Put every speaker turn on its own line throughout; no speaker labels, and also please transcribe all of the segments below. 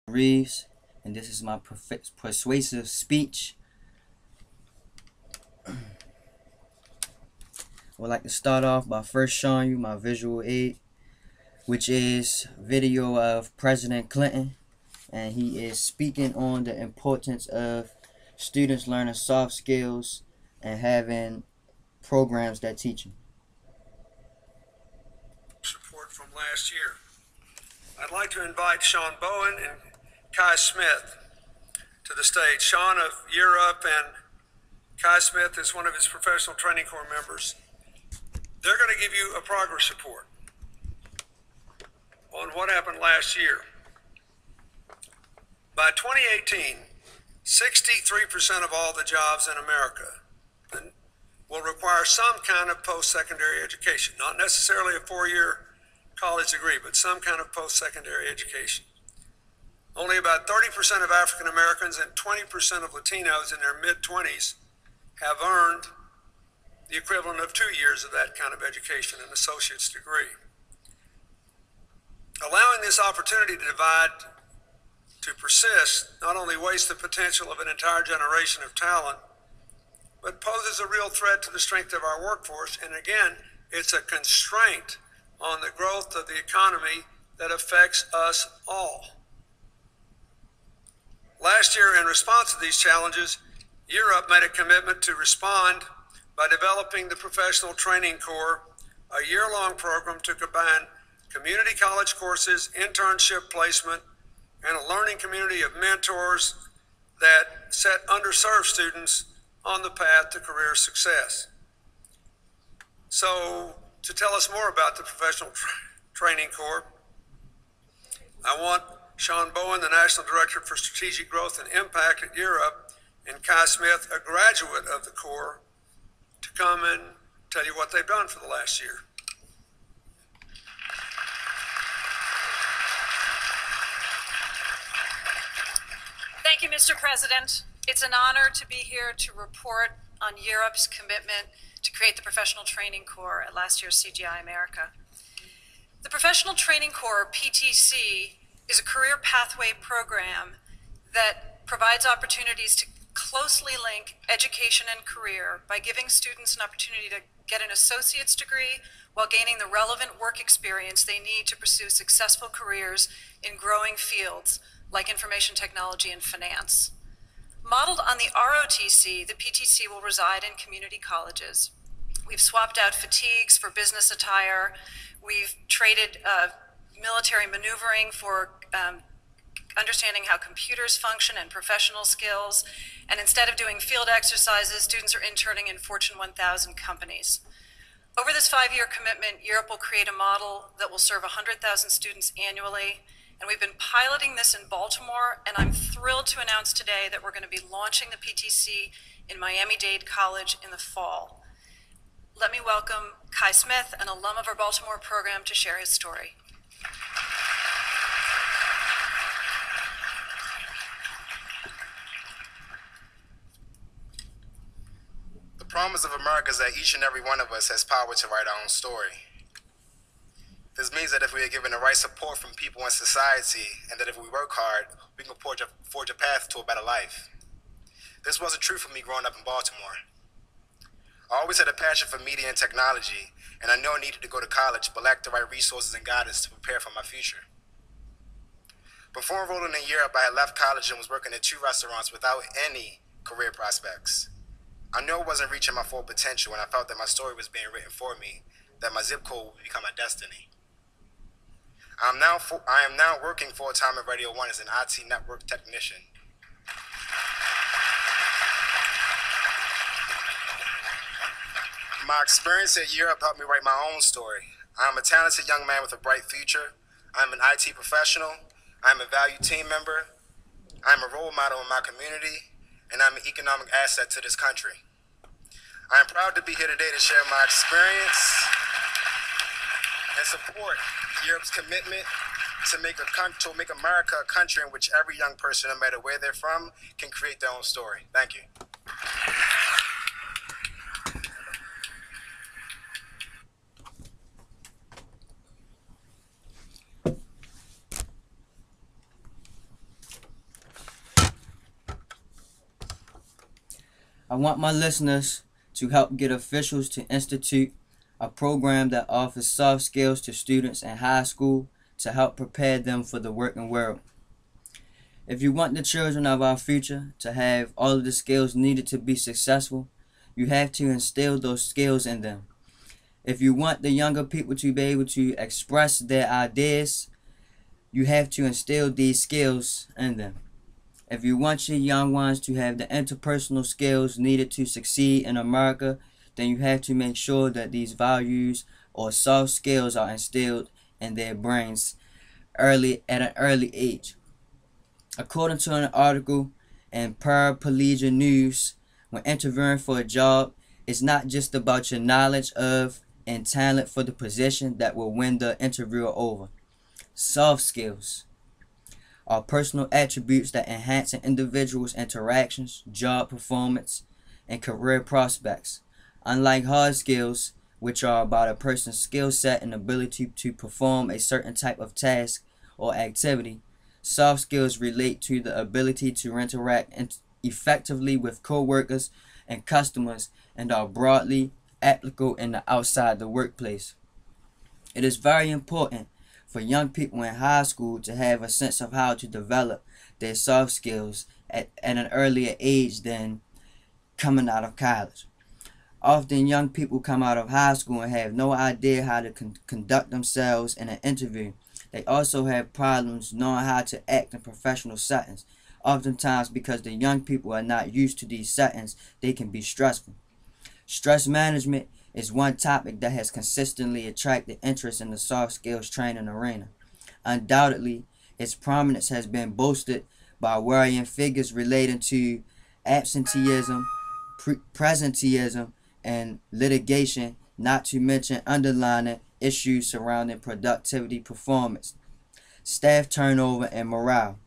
Reaves, and this is my persuasive speech. I would like to start off by first showing you my visual aid, which is video of President Clinton, and he is speaking on the importance of students learning soft skills and having programs that teach them.
Support from last year. I'd like to invite Sean Bowen and Kai Smith to the stage. Sean of Year Up and Kai Smith is one of his professional training corps members. They're going to give you a progress report on what happened last year. By 2018, 63% of all the jobs in America will require some kind of post-secondary education, not necessarily a 4-year college degree, but some kind of post-secondary education. Only about 30% of African Americans and 20% of Latinos in their mid-20s have earned the equivalent of 2 years of that kind of education, an associate's degree. Allowing this opportunity to persist not only wastes the potential of an entire generation of talent, but poses a real threat to the strength of our workforce. And again, it's a constraint on the growth of the economy that affects us all. Last year, in response to these challenges, Year Up made a commitment to respond by developing the Professional Training Corps, a year-long program to combine community college courses, internship placement, and a learning community of mentors that set underserved students on the path to career success. So, to tell us more about the Professional Training Corps, I want Sean Bowen, the National Director for Strategic Growth and Impact at Year Up, and Kai Smith, a graduate of the Corps, to come and tell you what they've done for the last year.
Thank you, Mr. President. It's an honor to be here to report on Year Up's commitment to create the Professional Training Corps at last year's CGI America. The Professional Training Corps, PTC, is a career pathway program that provides opportunities to closely link education and career by giving students an opportunity to get an associate's degree while gaining the relevant work experience they need to pursue successful careers in growing fields like information technology and finance. Modeled on the ROTC, the PTC will reside in community colleges. We've swapped out fatigues for business attire. We've traded military maneuvering for understanding how computers function and professional skills. And instead of doing field exercises, students are interning in Fortune 1000 companies. Over this 5-year commitment, Year Up will create a model that will serve 100,000 students annually. And we've been piloting this in Baltimore, and I'm thrilled to announce today that we're going to be launching the PTC in Miami-Dade College in the fall. Let me welcome Kai Smith, an alum of our Baltimore program, to share his story.
The promise of America is that each and every one of us has power to write our own story. This means that if we are given the right support from people in society, and that if we work hard, we can forge a path to a better life. This wasn't true for me growing up in Baltimore. I always had a passion for media and technology, and I knew I needed to go to college, but lacked the right resources and guidance to prepare for my future. Before enrolling in Year Up, I had left college and was working at 2 restaurants without any career prospects. I knew I wasn't reaching my full potential, and I felt that my story was being written for me, that my zip code would become my destiny. I am now working full-time at Radio 1 as an IT network technician. My experience at Year Up helped me write my own story. I am a talented young man with a bright future. I am an IT professional. I am a valued team member. I am a role model in my community, and I'm an economic asset to this country. I am proud to be here today to share my experience and support Year Up's commitment to make America a country in which every young person, no matter where they're from, can create their own story. Thank you.
I want my listeners to help get officials to institute a program that offers soft skills to students in high school to help prepare them for the working world. If you want the children of our future to have all of the skills needed to be successful, you have to instill those skills in them. If you want the younger people to be able to express their ideas, you have to instill these skills in them. If you want your young ones to have the interpersonal skills needed to succeed in America, then you have to make sure that these values or soft skills are instilled in their brains at an early age. According to an article in Paraplegia News, when interviewing for a job, it's not just about your knowledge of and talent for the position that will win the interviewer over. Soft skills are personal attributes that enhance an individual's interactions, job performance, and career prospects. Unlike hard skills, which are about a person's skill set and ability to perform a certain type of task or activity, soft skills relate to the ability to interact effectively with co-workers and customers and are broadly applicable in the outside the workplace. It is very important for young people in high school to have a sense of how to develop their soft skills at an earlier age than coming out of college. Often young people come out of high school and have no idea how to conduct themselves in an interview. They also have problems knowing how to act in professional settings. Oftentimes, because the young people are not used to these settings, they can be stressful. Stress management is one topic that has consistently attracted interest in the soft skills training arena. Undoubtedly, its prominence has been boosted by worrying figures relating to absenteeism, presenteeism, and litigation, not to mention underlying issues surrounding productivity, performance, staff turnover, and morale.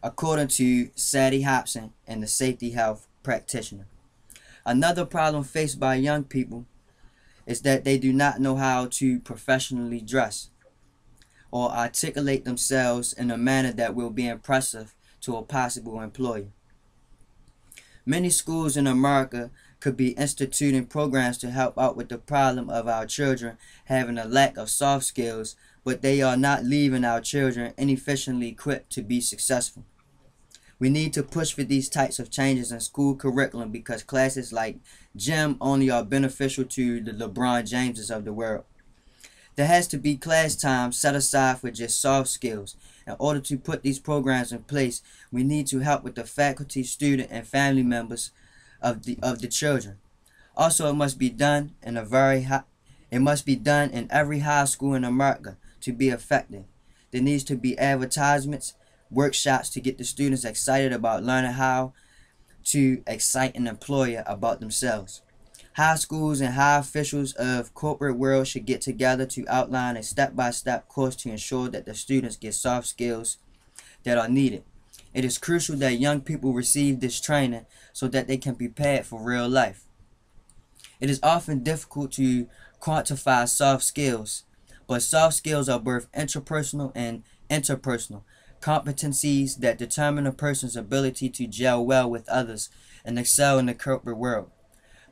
According to Sadie Hobson and the safety health practitioner. Another problem faced by young people is that they do not know how to professionally dress or articulate themselves in a manner that will be impressive to a possible employer. Many schools in America could be instituting programs to help out with the problem of our children having a lack of soft skills, but they are not leaving our children inefficiently equipped to be successful. We need to push for these types of changes in school curriculum because classes like gym only are beneficial to the LeBron Jameses of the world. There has to be class time set aside for just soft skills. In order to put these programs in place, we need to help with the faculty, student, and family members of the children. Also, it must be done in every high school in America to be effective. There needs to be advertisements, workshops to get the students excited about learning how to excite an employer about themselves. High schools and high officials of corporate world should get together to outline a step-by-step course to ensure that the students get soft skills that are needed. It is crucial that young people receive this training so that they can be prepared for real life. It is often difficult to quantify soft skills, but soft skills are both intrapersonal and interpersonal competencies that determine a person's ability to gel well with others and excel in the corporate world.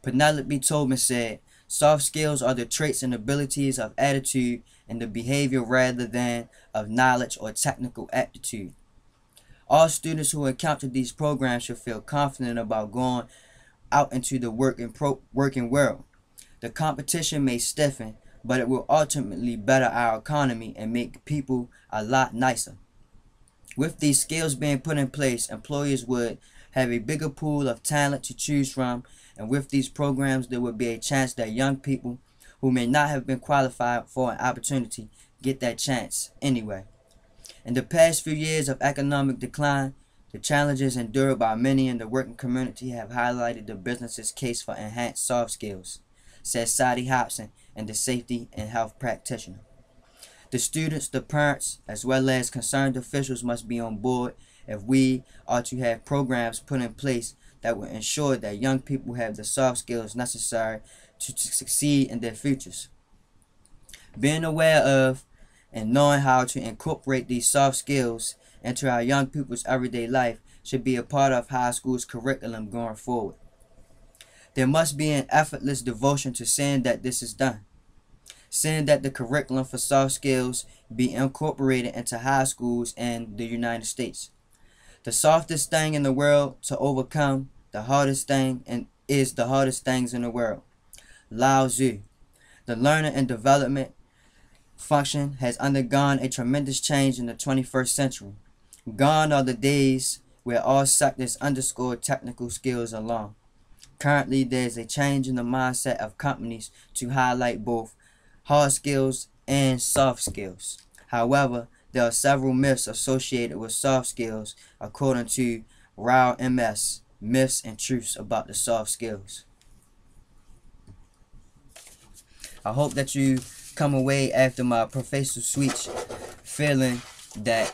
Penelope Tobin said, "Soft skills are the traits and abilities of attitude and the behavior rather than of knowledge or technical aptitude." All students who encounter these programs should feel confident about going out into the working world. The competition may stiffen, but it will ultimately better our economy and make people a lot nicer. With these skills being put in place, employers would have a bigger pool of talent to choose from, and with these programs there would be a chance that young people who may not have been qualified for an opportunity get that chance anyway. In the past few years of economic decline, the challenges endured by many in the working community have highlighted the business's case for enhanced soft skills, said Sadie Hobson and the safety and health practitioner. The students, the parents, as well as concerned officials must be on board if we are to have programs put in place that will ensure that young people have the soft skills necessary to succeed in their futures. Being aware of and knowing how to incorporate these soft skills into our young people's everyday life should be a part of high school's curriculum going forward. There must be an effortless devotion to seeing that this is done. Seeing that the curriculum for soft skills be incorporated into high schools in the United States. The softest thing in the world to overcome, the hardest thing is the hardest things in the world. Lao Tzu. The learning and development function has undergone a tremendous change in the 21st century. Gone are the days where all sectors underscore technical skills alone. Currently, there is a change in the mindset of companies to highlight both hard skills and soft skills. However, there are several myths associated with soft skills according to Rao MS, Myths and Truths About the Soft Skills. I hope that you come away after my persuasive speech feeling that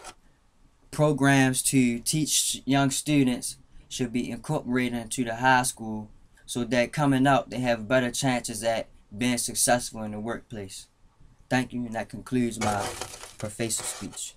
programs to teach young students should be incorporated into the high school so that coming out they have better chances at being successful in the workplace. Thank you, and that concludes my persuasive speech.